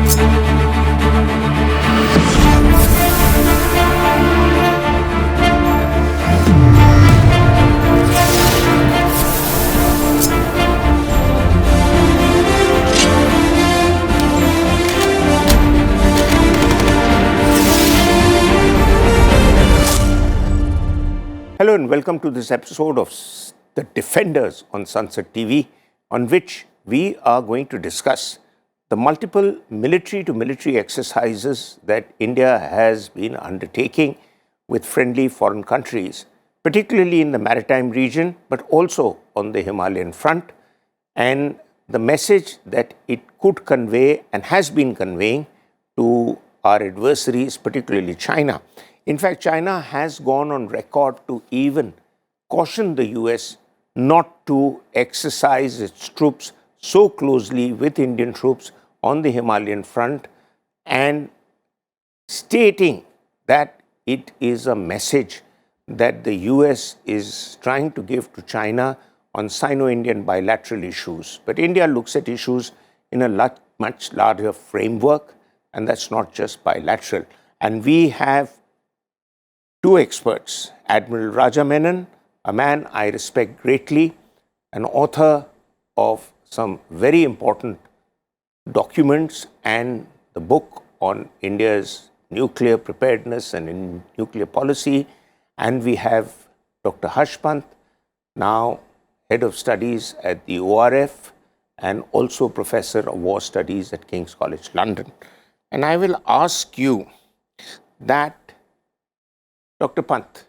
Hello and welcome to this episode of The Defenders on Sansad TV, on which we are going to discuss the multiple military-to-military exercises that India has been undertaking with friendly foreign countries, particularly in the Maritime region, but also on the Himalayan front, and the message that it could convey and has been conveying to our adversaries, particularly China. In fact, China has gone on record to even caution the US not to exercise its troops so closely with Indian troops on the Himalayan front, and stating that it is a message that the US is trying to give to China on Sino-Indian bilateral issues. But India looks at issues in a much larger framework, and that's not just bilateral. And we have two experts, Admiral Raza Menon, a man I respect greatly, an author of some very important documents and the book on India's nuclear preparedness and nuclear policy. And we have Dr. Pant, now Head of Studies at the ORF and also Professor of War Studies at King's College London. And I will ask you that, Dr. Pant,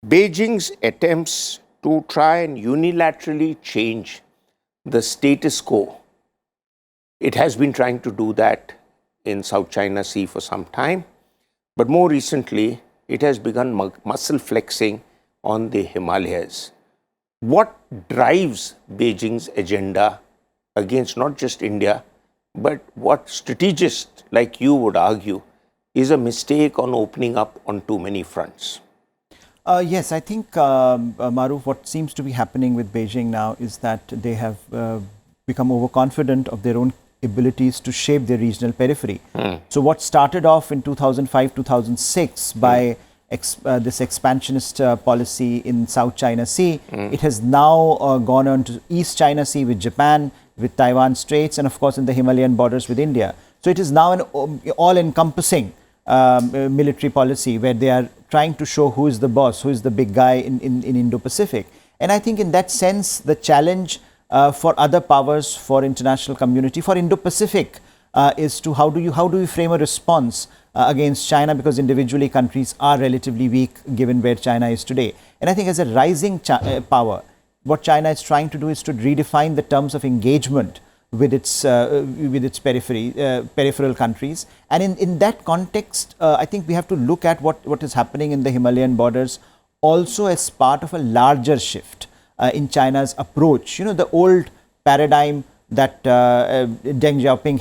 Beijing's attempts to try and unilaterally change the status quo, it has been trying to do that in South China Sea for some time, but more recently it has begun muscle flexing on the Himalayas. What drives Beijing's agenda against not just India, but what strategists like you would argue is a mistake on opening up on too many fronts? Yes, I think, Maroof, what seems to be happening with Beijing now is that they have become overconfident of their own abilities to shape their regional periphery. So what started off in 2005-2006 by this expansionist policy in South China Sea, it has now gone on to East China Sea with Japan, with Taiwan Straits, and of course in the Himalayan borders with India. So it is now an all-encompassing military policy where they are trying to show who is the boss, who is the big guy in Indo-Pacific. And I think in that sense, the challenge for other powers, for international community, for Indo-Pacific is to how do you frame a response against China, because individually countries are relatively weak given where China is today. And I think as a rising power, what China is trying to do is to redefine the terms of engagement with its peripheral countries. And in that context, I think we have to look at what is happening in the Himalayan borders also as part of a larger shift in China's approach. You know, the old paradigm that Deng Xiaoping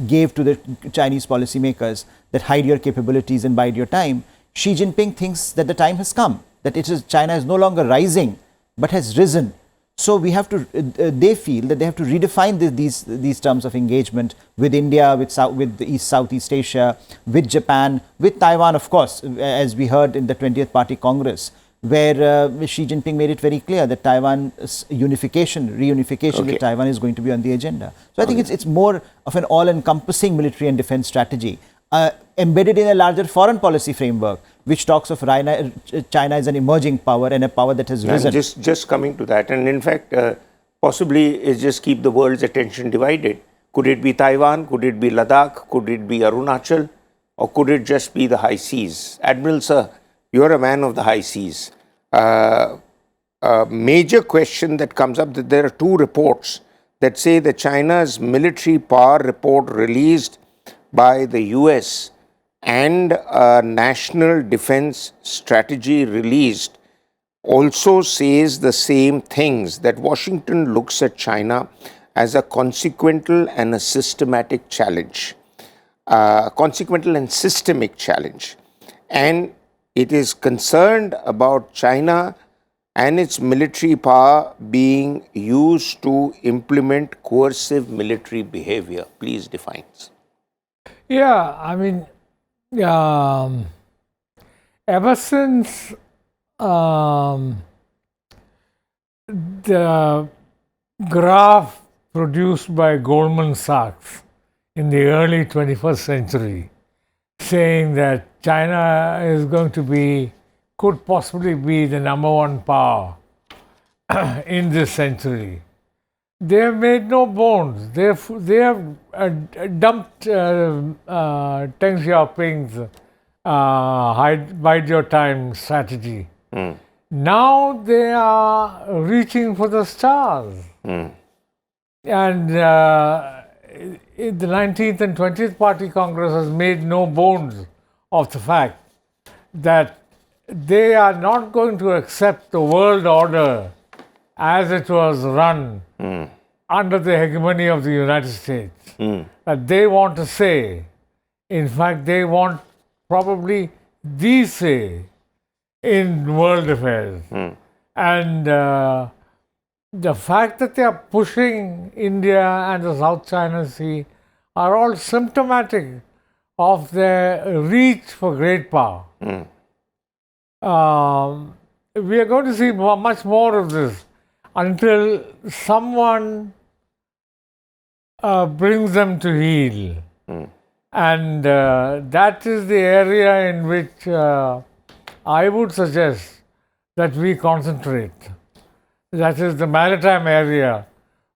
gave to the Chinese policymakers, that hide your capabilities and bide your time. Xi Jinping thinks that the time has come, that China is no longer rising, but has risen. So we have to, they feel that they have to redefine these terms of engagement with India, with Southeast Asia, with Japan, with Taiwan, of course, as we heard in the 20th Party Congress, where Xi Jinping made it very clear that Taiwan's reunification with Taiwan is going to be on the agenda. So I think it's more of an all-encompassing military and defense strategy, embedded in a larger foreign policy framework, which talks of China as an emerging power and a power that has risen. Just coming to that, and in fact, possibly is just keep the world's attention divided. Could it be Taiwan? Could it be Ladakh? Could it be Arunachal? Or could it just be the high seas? Admiral, sir, you're a man of the high seas. A major question that comes up, that there are two reports that say that China's military power report released by the US and a national defense strategy released also says the same things, that Washington looks at China as a consequential and a systematic challenge, consequential and systemic challenge. And it is concerned about China and its military power being used to implement coercive military behavior. Please define. Yeah, I mean, ever since the graph produced by Goldman Sachs in the early 21st century, saying that China is going to be, could possibly be the '1 power in this century. They have made no bones. They have dumped Deng Xiaoping's bide your time strategy. Now they are reaching for the stars. And the 19th and 20th Party Congress has made no bones of the fact that they are not going to accept the world order as it was run under the hegemony of the United States. That they want to say, in fact, they want probably the say in world affairs. And the fact that they are pushing India and the South China Sea are all symptomatic of their reach for great power. We are going to see much more of this until someone brings them to heel. And that is the area in which I would suggest that we concentrate. That is the maritime area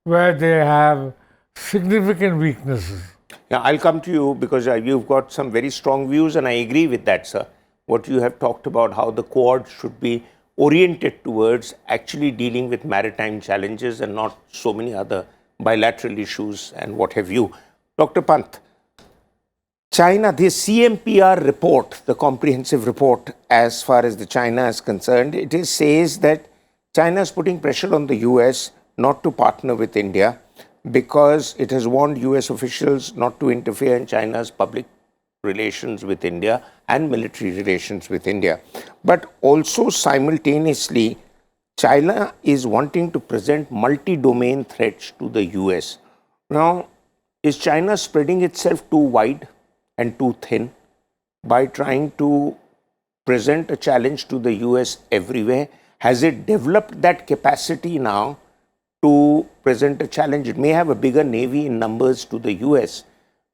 where they have significant weaknesses. Yeah, I'll come to you because you've got some very strong views and I agree with that, sir. What you have talked about, how the Quad should be oriented towards actually dealing with maritime challenges and not so many other bilateral issues and what have you. Dr. Pant, China, the CMPR report, the comprehensive report as far as the China is concerned, it says that China is putting pressure on the US not to partner with India because it has warned US officials not to interfere in China's public relations with India and military relations with India. But also simultaneously, China is wanting to present multi-domain threats to the US. Now, is China spreading itself too wide and too thin by trying to present a challenge to the US everywhere? Has it developed that capacity now to present a challenge? It may have a bigger navy in numbers to the US,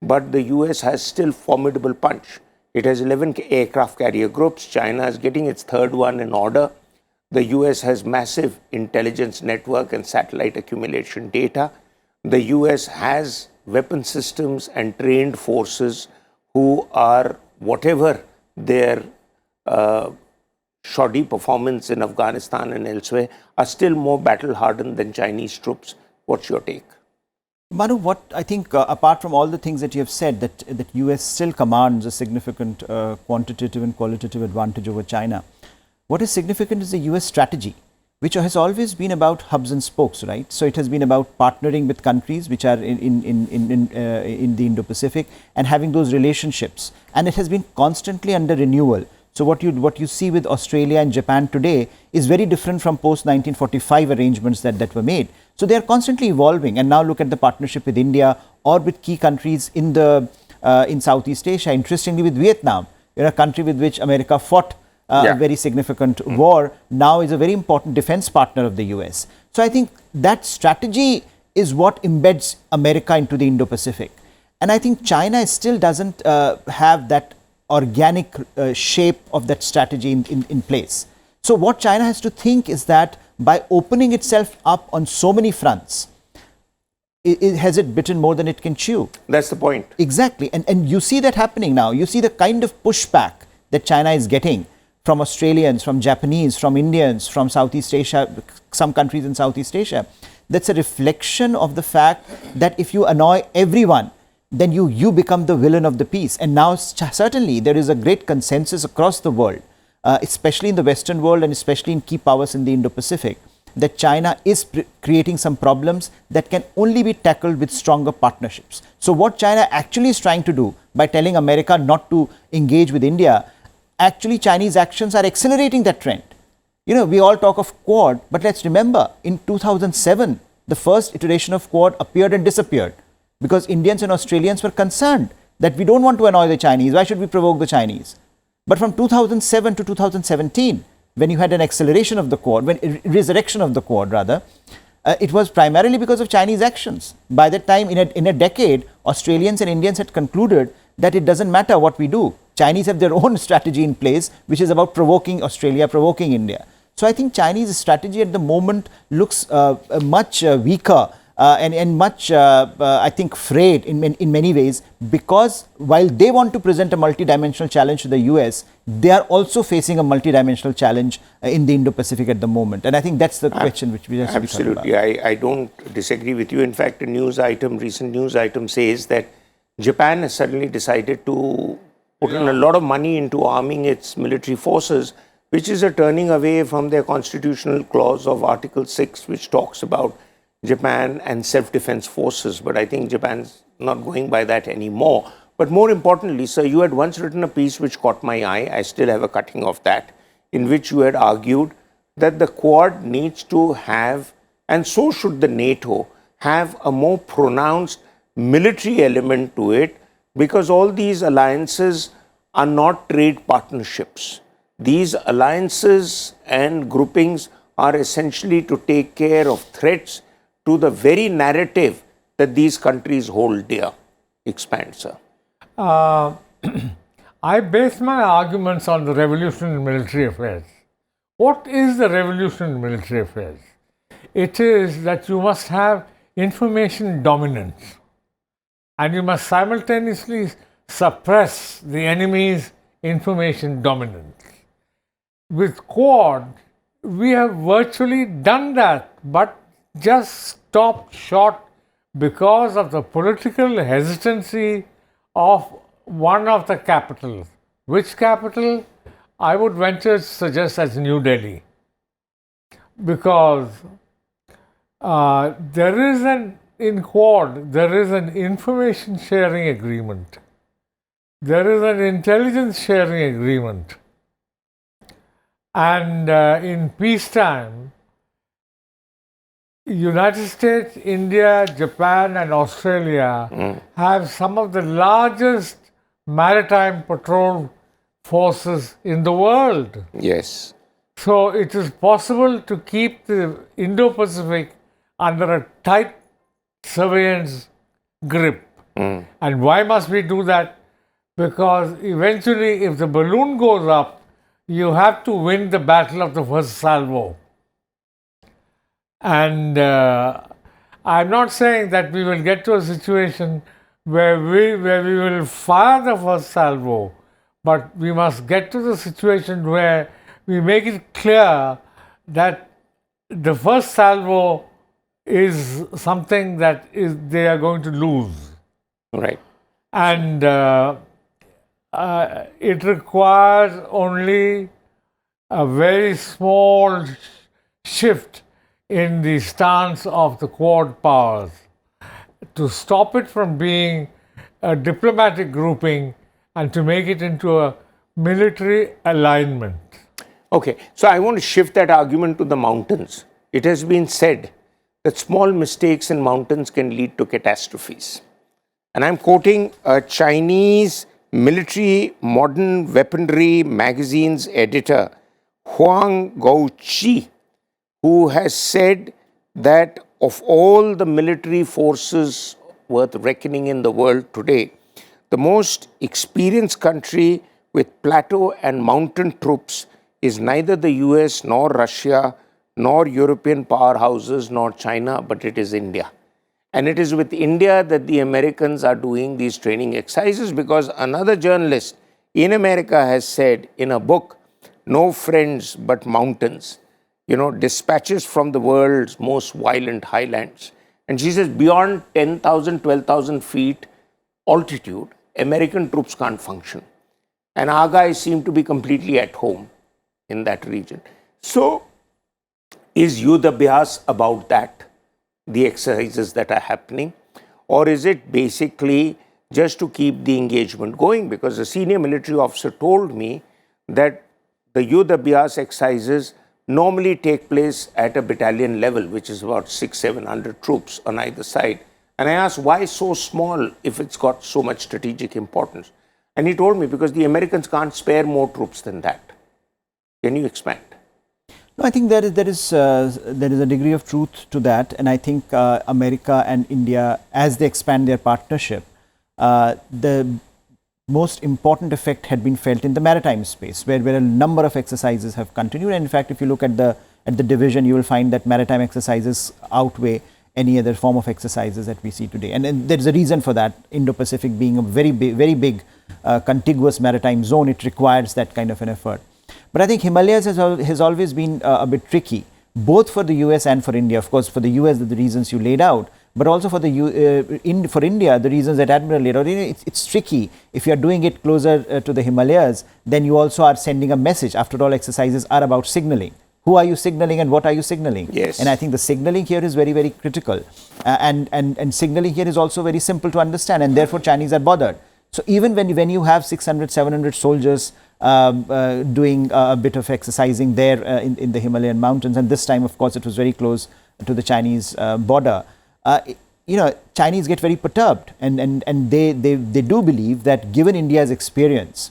but the US has still formidable punch. It has 11 aircraft carrier groups. China is getting its third one in order. The US has massive intelligence network and satellite accumulation data. The US has weapon systems and trained forces who are, whatever their shoddy performance in Afghanistan and elsewhere, are still more battle hardened than Chinese troops. What's your take? Manu, what I think, apart from all the things that you have said, that US still commands a significant quantitative and qualitative advantage over China. What is significant is the US strategy, which has always been about hubs and spokes, right? So it has been about partnering with countries which are in the Indo-Pacific and having those relationships, and it has been constantly under renewal. So what you see with Australia and Japan today is very different from post-1945 arrangements that were made. So they are constantly evolving, and now look at the partnership with India or with key countries in Southeast Asia. Interestingly, with Vietnam, a country with which America fought a very significant war, now is a very important defense partner of the US. So I think that strategy is what embeds America into the Indo-Pacific. And I think China still doesn't have that organic shape of that strategy in place. So what China has to think is that by opening itself up on so many fronts, has it bitten more than it can chew? That's the point. Exactly. And you see that happening now. You see the kind of pushback that China is getting from Australians, from Japanese, from Indians, from Southeast Asia, some countries in Southeast Asia. That's a reflection of the fact that if you annoy everyone, then you become the villain of the piece. And now certainly there is a great consensus across the world, especially in the Western world and especially in key powers in the Indo-Pacific, that China is creating some problems that can only be tackled with stronger partnerships. So what China actually is trying to do by telling America not to engage with India, actually Chinese actions are accelerating that trend. we all talk of Quad, but let's remember, in 2007, the first iteration of Quad appeared and disappeared because Indians and Australians were concerned that we don't want to annoy the Chinese. Why should we provoke the Chinese? But from 2007 to 2017, when you had an acceleration of the Quad, resurrection of the Quad rather, it was primarily because of Chinese actions. By that time, in a decade, Australians and Indians had concluded that it doesn't matter what we do. Chinese have their own strategy in place, which is about provoking Australia, provoking India. So I think Chinese strategy at the moment looks much weaker and much, I think, frayed in many ways, because while they want to present a multidimensional challenge to the US, they are also facing a multidimensional challenge in the Indo-Pacific at the moment. And I think that's the question which we have to be talking about. Absolutely. I don't disagree with you. In fact, a recent news item says that Japan has suddenly decided to put in a lot of money into arming its military forces, which is a turning away from their constitutional clause of Article 6, which talks about Japan and self-defense forces. But I think Japan's not going by that anymore. But more importantly, sir, you had once written a piece which caught my eye. I still have a cutting of that, in which you had argued that the Quad needs to have, and so should the NATO, have a more pronounced military element to it, because all these alliances are not trade partnerships. These alliances and groupings are essentially to take care of threats to the very narrative that these countries hold dear. Expand, sir. I base my arguments on the revolution in military affairs. What is the revolution in military affairs? It is that you must have information dominance, and you must simultaneously suppress the enemy's information dominance. With Quad, we have virtually done that, but just stopped short because of the political hesitancy of one of the capitals. Which capital? I would venture to suggest as New Delhi. Because in Quad, there is an information sharing agreement. There is an intelligence sharing agreement. And in peacetime, United States, India, Japan and Australia have some of the largest maritime patrol forces in the world. Yes. So it is possible to keep the Indo-Pacific under a tight surveillance grip. And why must we do that? Because eventually, if the balloon goes up, you have to win the battle of the first salvo. And I'm not saying that we will get to a situation where we will fire the first salvo, but we must get to the situation where we make it clear that the first salvo is something that they are going to lose. Right. And it requires only a very small shift in the stance of the Quad powers to stop it from being a diplomatic grouping and to make it into a military alignment. Okay, so I want to shift that argument to the mountains. It has been said that small mistakes in mountains can lead to catastrophes. And I'm quoting a Chinese military modern weaponry magazine's editor, Huang Gouqi, who has said that of all the military forces worth reckoning in the world today, the most experienced country with plateau and mountain troops is neither the US nor Russia nor European powerhouses nor China, but it is India. And it is with India that the Americans are doing these training exercises, because another journalist in America has said in a book, No Friends But Mountains, dispatches from the world's most violent highlands. And she says beyond 10,000, 12,000 feet altitude, American troops can't function. And our guys seem to be completely at home in that region. So, is Yudhabhyas about that, the exercises that are happening? Or is it basically just to keep the engagement going? Because a senior military officer told me that the Yudhabhyas exercises normally take place at a battalion level, which is about 600-700 troops on either side. And I asked, why so small if it's got so much strategic importance? And he told me, because the Americans can't spare more troops than that. Can you expand? No, I think there is a degree of truth to that, and I think America and India, as they expand their partnership, the most important effect had been felt in the maritime space, where a number of exercises have continued. And in fact, if you look at the division, you will find that maritime exercises outweigh any other form of exercises that we see today. And there is a reason for that. Indo-Pacific being a very big contiguous maritime zone, it requires that kind of an effort. But I think Himalayas has always been a bit tricky, both for the US and for India. Of course, for the US, the reasons you laid out, but also for for India, the reasons that Admiral laid out. It's tricky. If you are doing it closer to the Himalayas, then you also are sending a message. After all, exercises are about signaling. Who are you signaling and what are you signaling? Yes. And I think the signaling here is very critical. And signaling here is also very simple to understand, and therefore Chinese are bothered. So even when you have 600, 700 soldiers doing a bit of exercising there in the Himalayan mountains, and this time, of course, it was very close to the Chinese border. Chinese get very perturbed, and they do believe that given India's experience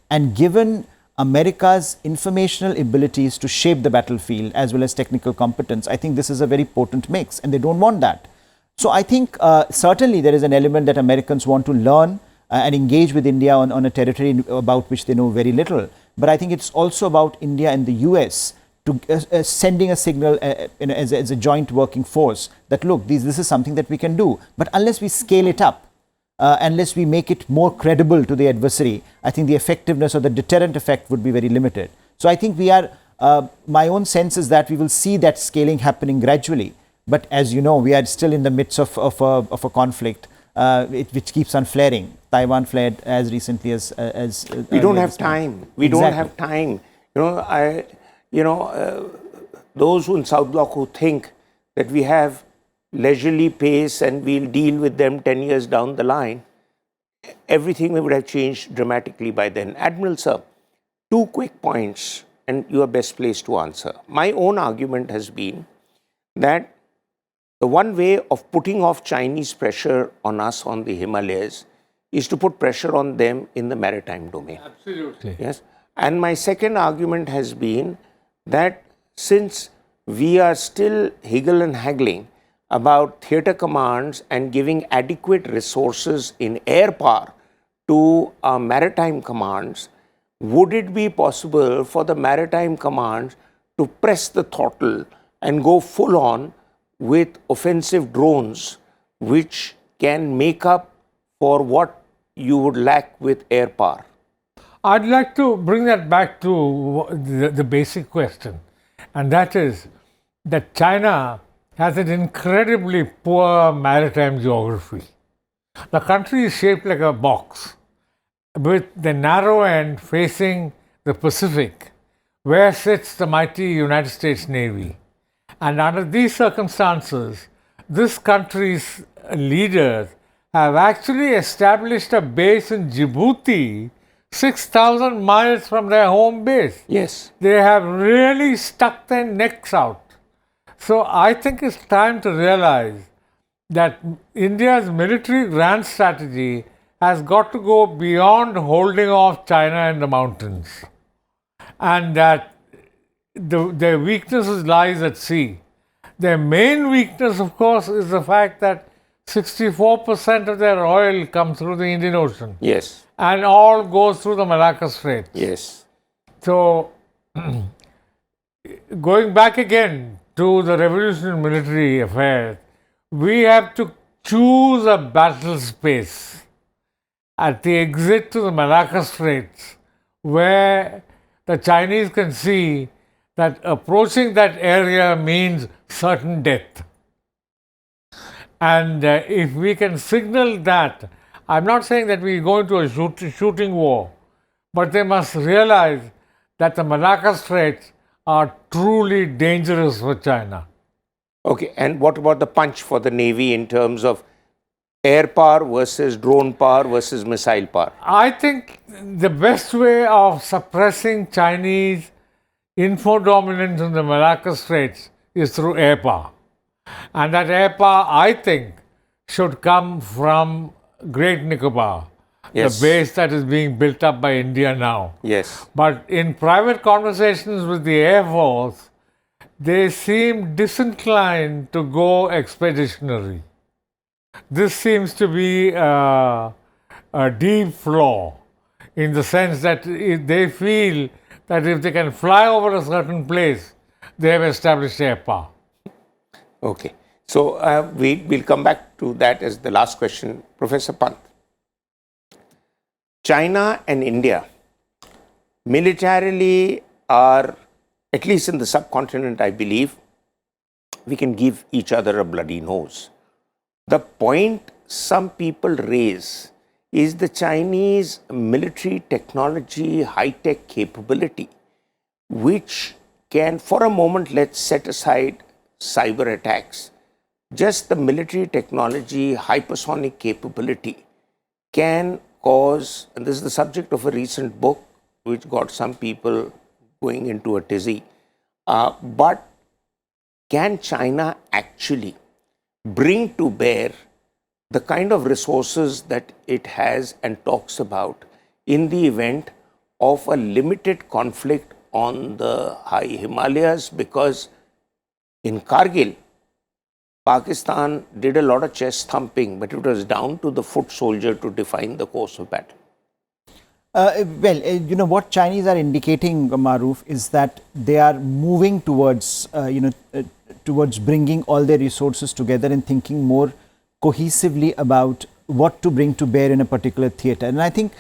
and given America's informational abilities to shape the battlefield as well as technical competence, I think this is a very potent mix, and they don't want that. So I think certainly there is an element that Americans want to learn and engage with India on a territory about which they know very little. But I think it's also about India and the US to sending a signal as a joint working force that, look, this is something that we can do. But unless we scale it up, unless we make it more credible to the adversary, I think the effectiveness or the deterrent effect would be very limited. So I think we are, my own sense is that we will see that scaling happening gradually. But as you know, we are still in the midst of a conflict which keeps on flaring. Taiwan flared as recently as we don't have time. We don't have time. Those who in South Block who think that we have leisurely pace and we'll deal with them 10 years down the line, everything would have changed dramatically by then. Admiral sir, 2 quick points, and you are best placed to answer. My own argument has been that the one way of putting off Chinese pressure on us on the Himalayas is to put pressure on them in the maritime domain. Absolutely. Yes. And my second argument has been that since we are still higgle and haggling about theatre commands and giving adequate resources in air power to our maritime commands, would it be possible for the maritime commands to press the throttle and go full on with offensive drones which can make up for what you would lack with air power? I'd like to bring that back to the basic question, and that is that China has an incredibly poor maritime geography. The country is shaped like a box, with the narrow end facing the Pacific, where sits the mighty United States Navy. And under these circumstances, this country's leaders have actually established a base in Djibouti, 6,000 miles from their home base. Yes. They have really stuck their necks out. So I think it's time to realize that India's military grand strategy has got to go beyond holding off China in the mountains, and that their weaknesses lies at sea. Their main weakness, of course, is the fact that 64% of their oil comes through the Indian Ocean. Yes. And all goes through the Malacca Strait. Yes. So, going back again to the revolutionary military affairs, we have to choose a battle space at the exit to the Malacca Straits, where the Chinese can see that approaching that area means certain death. And if we can signal that, I'm not saying that we go into a shooting war, but they must realize that the Malacca Straits are truly dangerous for China. Okay, and what about the punch for the Navy in terms of air power versus drone power versus missile power? I think the best way of suppressing Chinese info dominance in the Malacca Straits is through air power. And that air power, I think, should come from Great Nicobar, Yes. the base that is being built up by India now. Yes. But in private conversations with the Air Force, they seem disinclined to go expeditionary. This seems to be a deep flaw in the sense that they feel that if they can fly over a certain place, they have established air power. Okay. So we'll come back to that as the last question. Professor Pant. China and India militarily are, at least in the subcontinent, I believe, we can give each other a bloody nose. The point some people raise is the Chinese military technology, high-tech capability, which can, for a moment, let's set aside cyber attacks. Just the military technology, hypersonic capability can cause, and this is the subject of a recent book which got some people going into a tizzy, but can China actually bring to bear the kind of resources that it has and talks about in the event of a limited conflict on the high Himalayas? Because in Kargil, Pakistan did a lot of chest thumping, but it was down to the foot soldier to define the course of battle. You know, what Chinese are indicating, Maroof, is that they are moving towards, towards bringing all their resources together and thinking more cohesively about what to bring to bear in a particular theatre. And I think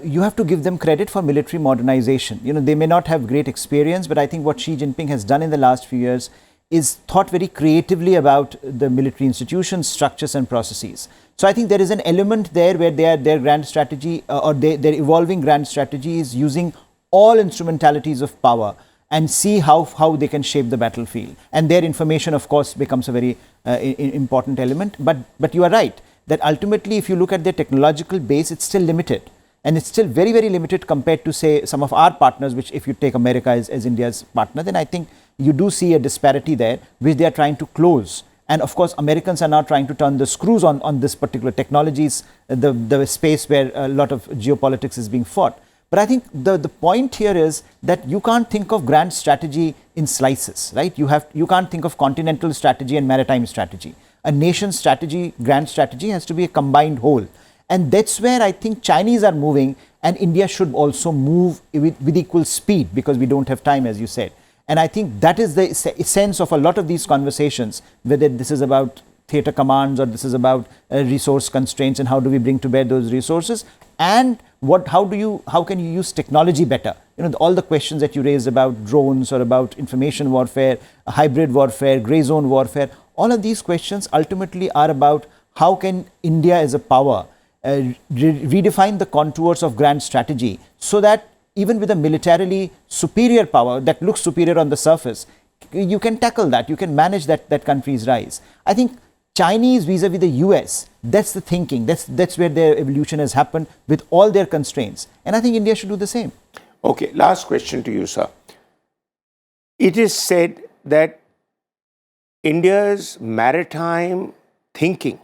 you have to give them credit for military modernization. You know, they may not have great experience, but I think what Xi Jinping has done in the last few years is thought very creatively about the military institutions, structures and processes. So I think there is an element there where their grand strategy or their evolving grand strategy is using all instrumentalities of power and see how they can shape the battlefield. And their information, of course, becomes a very important element. But you are right that ultimately, if you look at their technological base, it's still limited. And it's still very, very limited compared to, say, some of our partners, which if you take America as India's partner, then I think you do see a disparity there, which they are trying to close. And of course, Americans are now trying to turn the screws on this particular technologies, the space where a lot of geopolitics is being fought. But I think the point here is that you can't think of grand strategy in slices, right? You can't think of continental strategy and maritime strategy. A nation strategy, grand strategy has to be a combined whole. And that's where I think Chinese are moving, and India should also move with equal speed, because we don't have time, as you said. And I think that is the essence of a lot of these conversations, whether this is about theatre commands or this is about resource constraints and how do we bring to bear those resources, and how can you use technology better? You know, all the questions that you raised about drones or about information warfare, hybrid warfare, grey zone warfare, all of these questions ultimately are about how can India as a power redefine the contours of grand strategy, so that even with a militarily superior power that looks superior on the surface, you can tackle that, you can manage that country's rise. I think Chinese vis-a-vis the US, that's the thinking, that's where their evolution has happened with all their constraints. And I think India should do the same. Okay, last question to you, sir. It is said that India's maritime thinking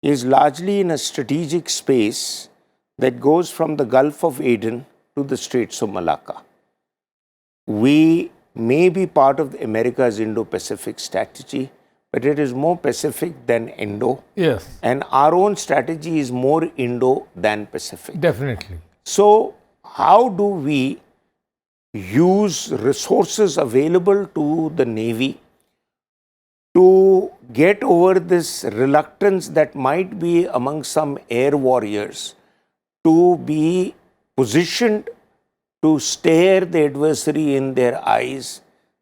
is largely in a strategic space that goes from the Gulf of Aden to the Straits of Malacca. We may be part of America's Indo-Pacific strategy, but it is more Pacific than Indo. Yes. And our own strategy is more Indo than Pacific. Definitely. So how do we use resources available to the Navy to get over this reluctance that might be among some air warriors to be positioned to stare the adversary in their eyes,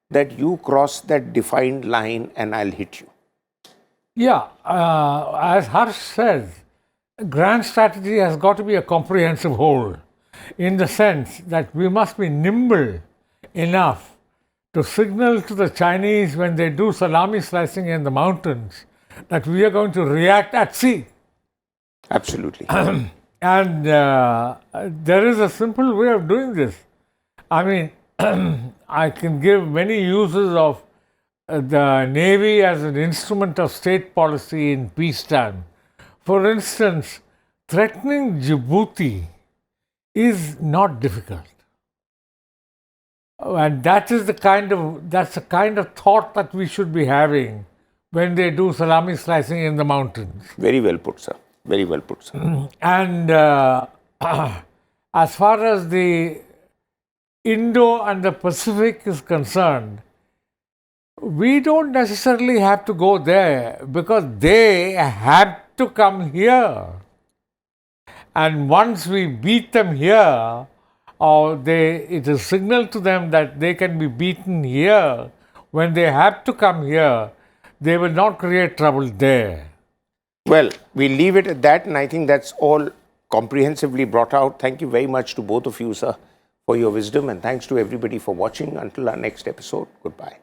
that you cross that defined line and I'll hit you? Yeah, as Harsh said, grand strategy has got to be a comprehensive whole, in the sense that we must be nimble enough to signal to the Chinese when they do salami slicing in the mountains that we are going to react at sea. Absolutely. And there is a simple way of doing this. I mean, I can give many uses of the Navy as an instrument of state policy in peacetime. For instance, threatening Djibouti is not difficult. And that's the kind of thought that we should be having when they do salami slicing in the mountains. Very well put, sir. Very well put, sir. And as far as the Indo and the Pacific is concerned, we don't necessarily have to go there because they have to come here. And once we beat them here, it is signal to them that they can be beaten here. When they have to come here, they will not create trouble there. Well, we'll leave it at that, and I think that's all comprehensively brought out. Thank you very much to both of you, sir, for your wisdom, and thanks to everybody for watching. Until our next episode, goodbye.